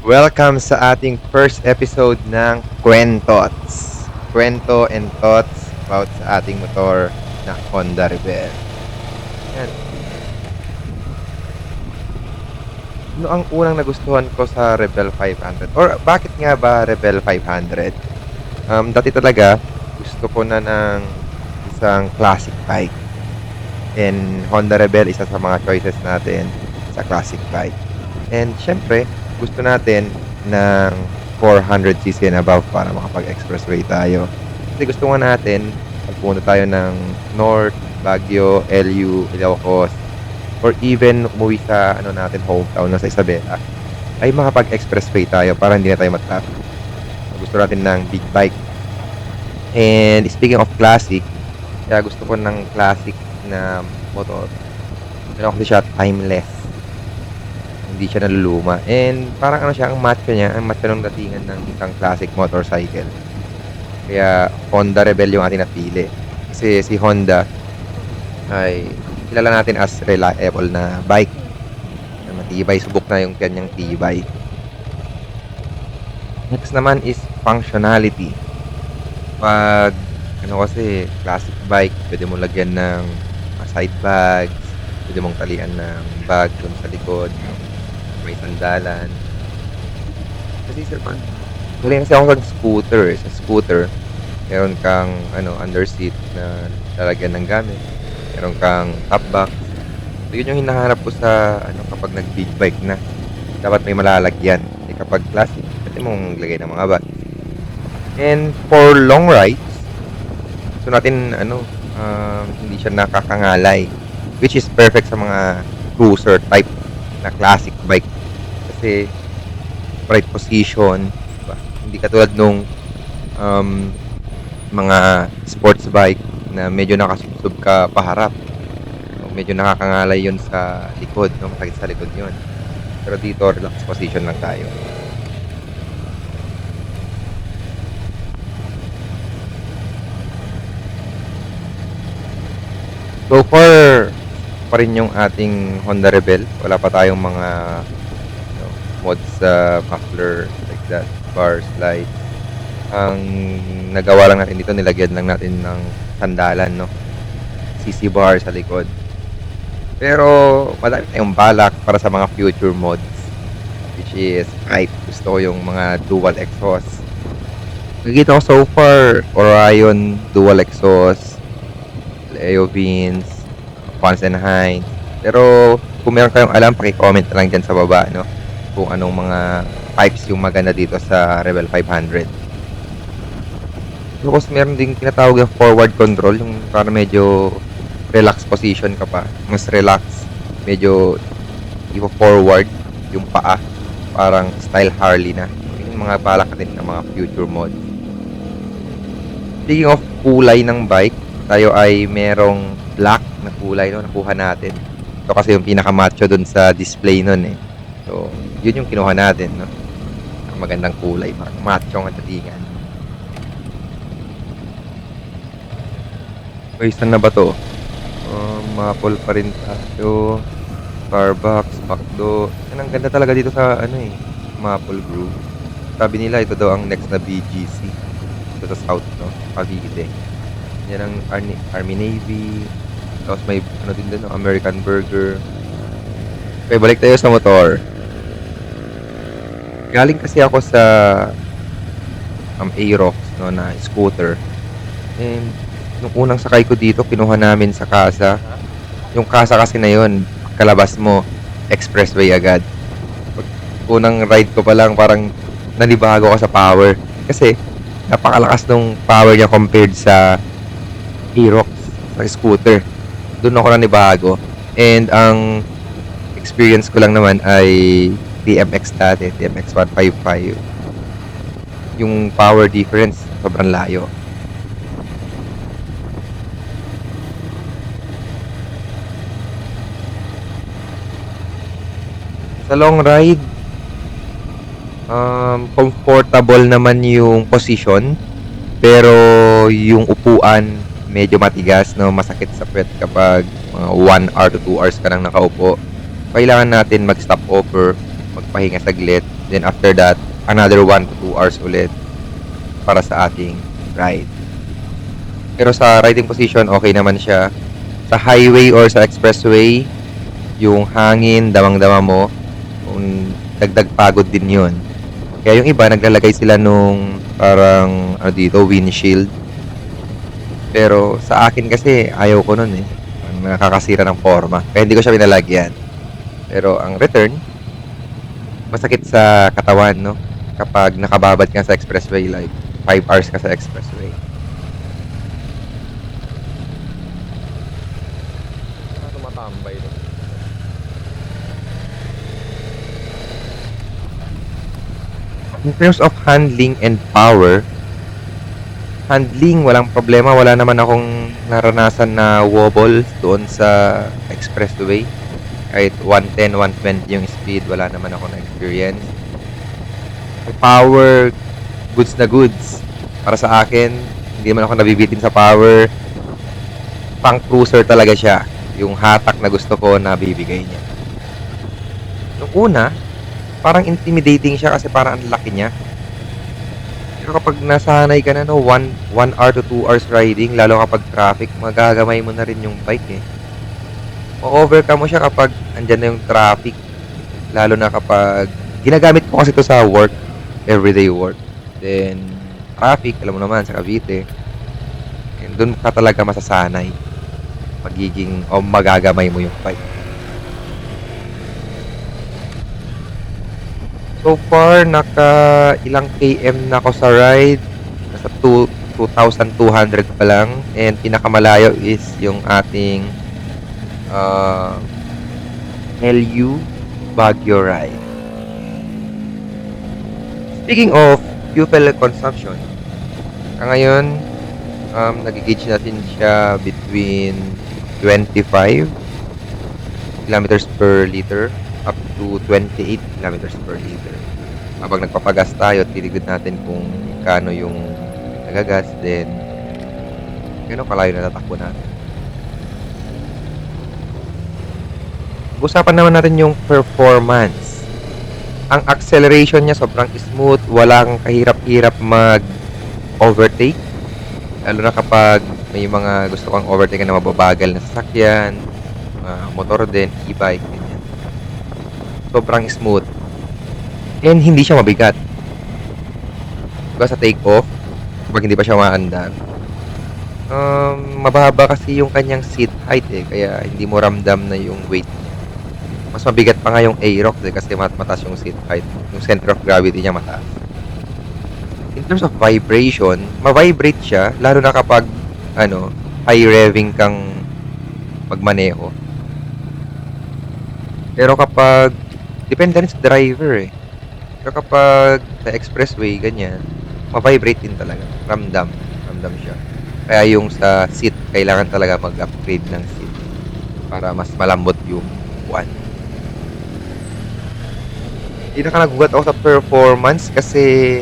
Welcome sa ating first episode ng Kwentots. Kwento and thoughts about sa ating motor na Honda Rebel. Yan. Ano ang unang nagustuhan ko sa Rebel 500? Or bakit nga ba Rebel 500? Dati talaga, gusto ko na ng isang classic bike. And Honda Rebel, isa sa mga choices natin sa classic bike. And syempre, gusto natin ng 400cc and above para makapag-expressway tayo. Kasi gusto nga natin, pagpunta tayo ng North, Baguio, LU, Ilocos, or even umuwi sa natin hometown na sa Isabela, ay makapag-expressway tayo para hindi na tayo matraffic. Gusto natin ng big bike. And speaking of classic, kaya gusto ko ng classic na motor. Kasi siya timeless. Hindi siya naluluma. And parang siya, ang macho niya, ang macho ng datingan ng isang classic motorcycle. Kaya Honda Rebel yung ating napili. Kasi si Honda ay kilala natin as reliable na bike. Na matibay, subok na yung kanyang tibay. Next naman is functionality. Pag kasi classic bike, pwede mo lagyan ng side bags, pwede mong talian ng bag dun sa likod, may sandalan. Kasi sir, galing kasi ako sa scooter, meron kang under seat na lalagyan ng gamit, meron kang top box. So yun yung hinahanap ko sa kapag nag big bike na, dapat may malalagyan. Kapag classic, pwede mong lagay ng mga bag. And for long rides, gusto natin hindi siya nakakangalay, which is perfect sa mga cruiser type na classic bike kasi right position, diba? Hindi katulad nung mga sports bike na medyo nakasubsob ka paharap, medyo nakakangalay yun sa likod, masakit sa likod yun, pero dito relax position lang tayo. So far pa rin yung ating Honda Rebel. Wala pa tayong mga mods sa muffler like that, bars, lights. Ang nagawa lang natin dito, nilagyan lang natin ng sandalan, CC bar sa likod. Pero madami tayong balak para sa mga future mods, which is hype. Gusto ko yung mga dual exhaust. Nakikita ko so far, Orion dual exhaust, Leo Beans, Fans and Hines. Pero kung meron kayong alam, paki-comment na lang dyan sa baba, kung anong mga types yung maganda dito sa Rebel 500. Tapos meron ding tinatawag yung forward control, yung para medyo relax position ka pa. Mas relax, medyo i-forward yung paa, parang style Harley na. Yung mga balak natin ng mga future mod. Speaking of kulay ng bike, tayo ay merong black na kulay nakuha natin. Ito kasi yung pinaka-macho dun sa display nun eh. So, yun yung kinuha natin, Ang magandang kulay, macho ang datingan. Okay, saan na ba to? Maple pa rin tayo. Starbucks, McDo. Yan, ang ganda talaga dito sa Maple Grove. Sabi nila ito daw ang next na BGC. Ito sa South, Cavite. Yan ang Army Navy. Tapos may din doon, American Burger. Okay, balik tayo sa motor. Galing kasi ako sa Aerox, na scooter. And nung unang sakay ko dito, kinuha namin sa Casa. Yung Casa kasi na yun, kalabas mo, expressway agad. Pag unang ride ko pa lang, parang nanibago ako sa power. Kasi napakalakas nung power niya compared sa Aerox, sa scooter. Doon ako nanibago. And ang experience ko lang naman ay TMX dati, TMX 155. Yung power difference, sobrang layo. Sa long ride, comfortable naman yung position, pero yung upuan medyo matigas, masakit sa puwet kapag mga 1 hour to 2 hours ka nang nakaupo. Kailangan natin mag-stop over, magpahinga saglit Then after that, another 1 to 2 hours ulit para sa ating ride. Pero sa riding position, okay naman siya. Sa highway or sa expressway, yung hangin, damang-dama mo, kung dagdag pagod din yun. Kaya yung iba, naglalagay sila nung parang, windshield. Pero sa akin kasi, ayaw ko nun eh. Nakakasira ng forma. Kaya hindi ko siya pinalagyan. Pero ang return, masakit sa katawan, no? Kapag nakababad ka sa expressway, like 5 hours ka sa expressway. Tumatambay no? In terms of handling and power, handling, walang problema. Wala naman akong naranasan na wobble doon sa expressway. Kahit 110, 120 yung speed, wala naman ako na-experience. Power, goods na goods. Para sa akin, hindi man ako nabibitin sa power. Pang cruiser talaga siya. Yung hatak na gusto ko na bibigay niya. Nung una, parang intimidating siya kasi parang ang laki niya. Pero kapag nasanay ka na, 1 hour to 2 hours riding, lalo kapag traffic, magagamay mo na rin yung bike eh. O-overcome mo siya kapag andyan na yung traffic. Lalo na kapag ginagamit ko kasi ito sa work, everyday work. Then, traffic, alam mo naman, sa Cavite. And doon ka talaga masasanay. Magagamay mo yung bike. So far, ilang km na ako sa ride. Nasa 2,200 pa lang. And pinakamalayo is yung ating LU Baguio ride. Speaking of fuel consumption, ngayon, nag-gauge natin siya between 25 kilometers per liter up to 28 kilometers per liter. Habang nagpapagas tayo, titignan natin kung kano yung nagagas, then gano'n kalayo na tatakbo natin. Usapan naman natin yung performance. Ang acceleration niya sobrang smooth, walang kahirap-hirap mag-overtake. Lalo na kapag may mga gusto kang overtake na mababagal na sasakyan, motor din, e-bike, ganyan. Sobrang smooth. And hindi siya mabigat. Diba sa take-off, kapag hindi pa siya maandar, mababa kasi yung kanyang seat height eh, kaya hindi mo ramdam na yung weight niya. Mas mabigat pa nga yung Aerox eh, kasi mataas yung seat height. Yung center of gravity niya mataas. In terms of vibration, ma-vibrate siya, lalo na kapag high revving kang magmaneho. Pero kapag depende rin sa driver eh. Pero kapag sa expressway, ganyan, ma-vibrate din talaga. Ramdam siya. Kaya yung sa seat, kailangan talaga mag-upgrade ng seat para mas malambot yung upuan. Hindi nagugat ako sa performance kasi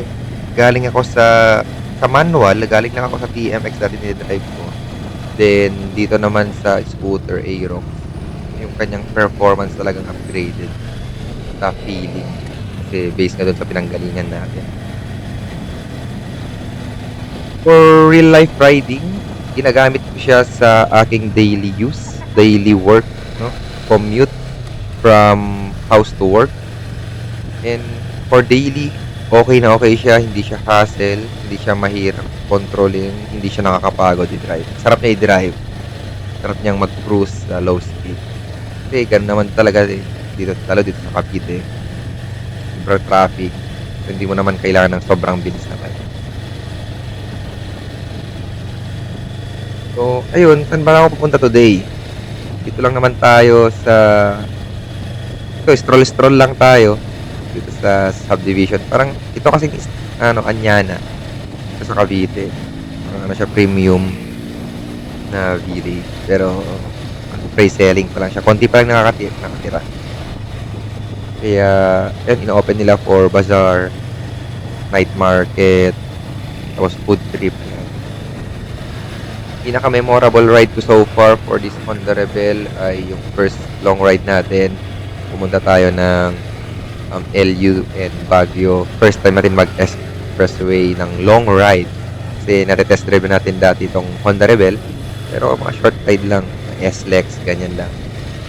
galing ako sa manual, galing lang ako sa TMX dati nilidrive ko. Then, dito naman sa scooter, Aerox, yung kanyang performance talagang upgraded sa feeling. Kasi based na doon sa pinanggalingan natin. For real life riding, ginagamit ko siya sa aking daily use, daily work, no? Commute from house to work. And for daily, okay na okay siya, hindi siya hassle, hindi siya mahirap kontrolin, hindi siya nakakapagod i-drive. Sarap niya i-drive. Sarap niyang mag-cruise sa low speed. Kasi ganun naman talaga dito sa Cavite. Sobrang traffic. So, hindi mo naman kailangan ng sobrang bilis na bike. So, ayun, saan ba ako pupunta today? Dito lang naman tayo sa stroll lang tayo dito sa subdivision. Parang ito kasi Anyana sa Cavite. Parang siya premium na V-Ray. Pero pre-selling pa lang siya. Konti pa lang nakatira. Kaya yan, ina-open nila for bazaar, night market, tapos food trip. Pinaka-memorable ride ko so far for this Honda Rebel ay yung first long ride natin. Pumunta tayo ng LU and Baguio. First time natin mag-expressway ng long ride. Kasi natetest drive natin dati itong Honda Rebel. Pero mga short ride lang, S-Lex, ganyan lang.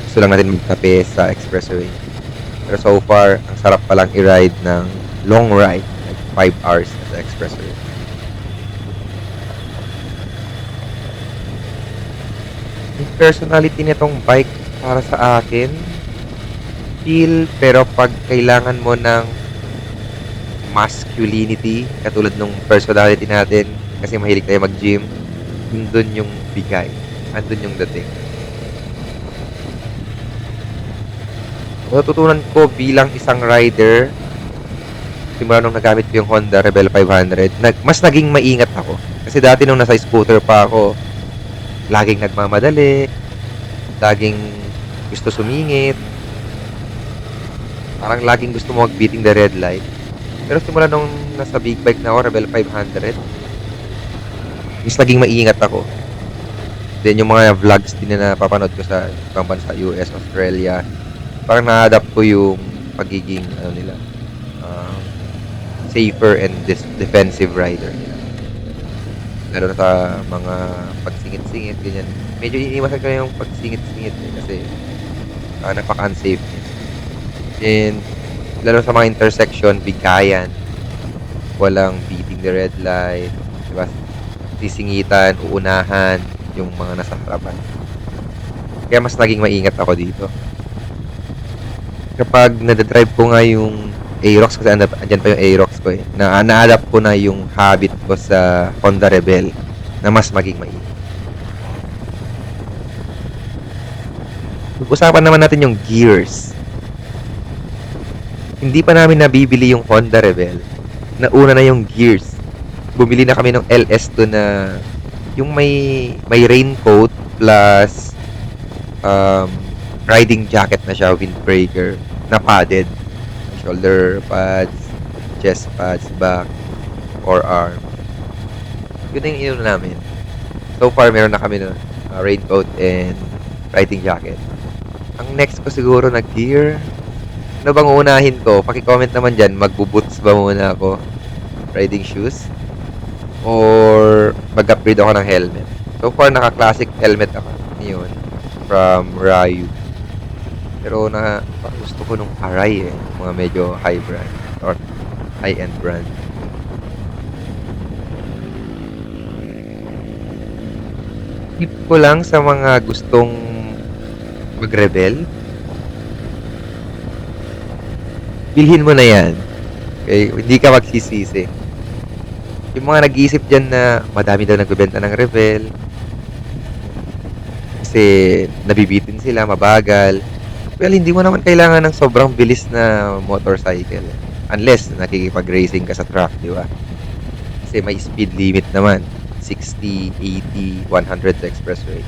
Gusto lang natin magkape sa expressway. Pero so far, ang sarap palang i-ride ng long ride, like 5 hours sa expressway. Yung personality nitong bike para sa akin, feel, pero pag kailangan mo ng masculinity, katulad nung personality natin, kasi mahilig tayo mag-gym, andun yung bigay, andun yung dating. Natutunan ko bilang isang rider, simula nung nagamit ko yung Honda Rebel 500, mas naging maingat ako. Kasi dati nung nasa scooter pa ako, laging nagmamadali, laging gusto sumingit, parang laging gusto mo mag-beating the red light. Pero simula nung nasa big bike na ako, Rebel 500, mas naging maingat ako. Then yung mga vlogs din na napapanood ko sa ibang bansa, US, Australia, parang na-adapt ko yung pagiging safer and defensive rider. Lalo na sa mga pagsingit-singit, ganyan. Medyo iniiwasan ko yung pagsingit-singit kasi napaka-unsafe. And lalo sa mga intersection, bigayan, walang beating the red light, diba? Sisingitan, uunahan yung mga nasa harapan. Kaya mas naging maingat ako dito. Kapag nadadrive ko nga yung Aerox, kasi andyan pa yung Aerox ko na-adapt ko na yung habit ko sa Honda Rebel na mas maging maingat. Usapan naman natin yung gears. Hindi pa namin nabibili yung Honda Rebel. Nauna na yung gears. Bumili na kami ng LS2 na yung may raincoat plus riding jacket na siya, windbreaker, na padded. Shoulder pads, chest pads, back, or arm. Yun na yung ino namin. So far, meron na kami na raincoat and riding jacket. Ang next ko siguro na gear, ano bang uunahin ko? Paki-comment naman dyan, magbo-boots ba muna ako? Riding shoes? Or mag-upgrade ako ng helmet? So far, naka-classic helmet ako. Yun. From Ryu. Pero gusto ko nung Arai mga medyo high brand or high-end brand. Tip ko lang sa mga gustong mag-rebel, bilhin mo na yan. Okay? Hindi ka magsisisi. Yung mga nag-iisip dyan na madami daw nagbebenta ng rebel kasi nabibitin sila, mabagal. Well, hindi mo naman kailangan ng sobrang bilis na motorcycle. Unless nakikipag-racing ka sa track, di ba? Kasi may speed limit naman. 60, 80, 100 sa expressway.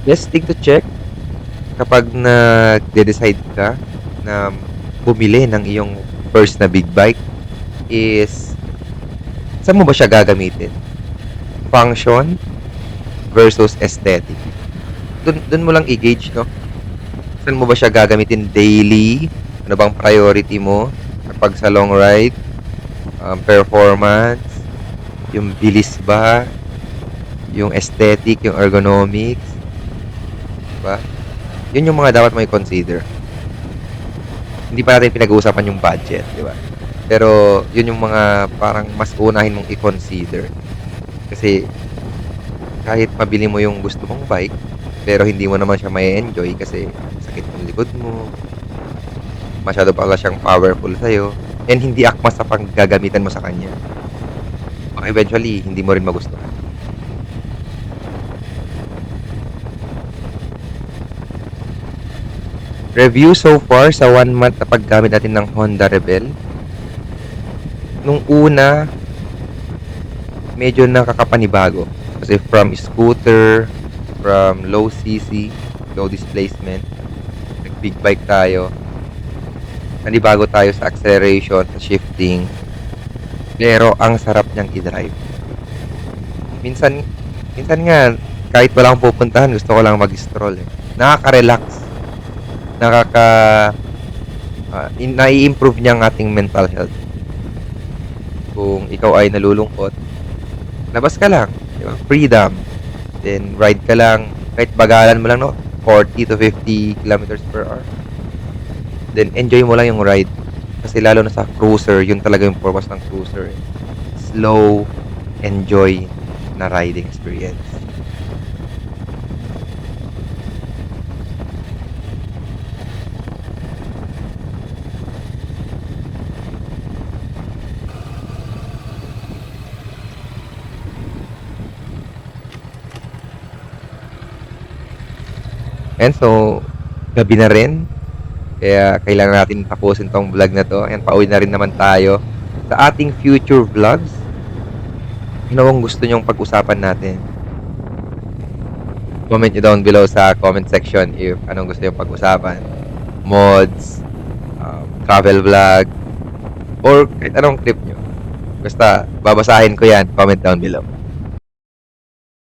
Best thing to check kapag nag-decide ka na bumili ng iyong first na big bike is saan mo ba siya gagamitin? Function versus aesthetic. Dun mo lang i-gauge, no? Saan mo ba siya gagamitin daily? Ano bang priority mo kapag sa long ride? Performance, yung bilis ba, yung aesthetic, yung ergonomics, diba? Yun yung mga dapat mo i-consider. Hindi pa natin pinag-uusapan yung budget, diba? Pero yun yung mga parang mas unahin mong i-consider. Kasi kahit mabili mo yung gusto mong bike, pero hindi mo naman siya may enjoy kasi sakit ng likod mo, masyado pala siyang powerful sa'yo, and hindi akma sa panggagamitan mo sa kanya, eventually hindi mo rin magustuhan. Review so far sa 1 month na paggamit natin ng Honda Rebel. Nung una, medyo nakakapanibago. Kasi from scooter, from low CC, low displacement, nag-big bike tayo. Nanibago tayo sa acceleration, sa shifting. Pero ang sarap niyang i-drive. Minsan nga, kahit wala akong pupuntahan, gusto ko lang mag-stroll eh. Nakaka-relax. Nakaka nai-improve niya ang ating mental health. Kung ikaw ay nalulungkot, labas ka lang, di ba? Freedom. Then ride ka lang, kahit bagalan mo lang, no? 40 to 50 kilometers per hour. Then enjoy mo lang yung ride. Kasi lalo na sa cruiser, yun talaga yung purpose ng cruiser. Slow, enjoy na riding experience. And so, gabi na rin. Kaya kailangan natin tapusin tong vlog na to. And pauwi na rin naman tayo sa ating future vlogs. Ano ang gusto nyong pag-usapan natin? Comment nyo down below sa comment section if anong gusto nyong pag-usapan. Mods, travel vlog, or kahit anong clip nyo. Basta, babasahin ko yan. Comment down below.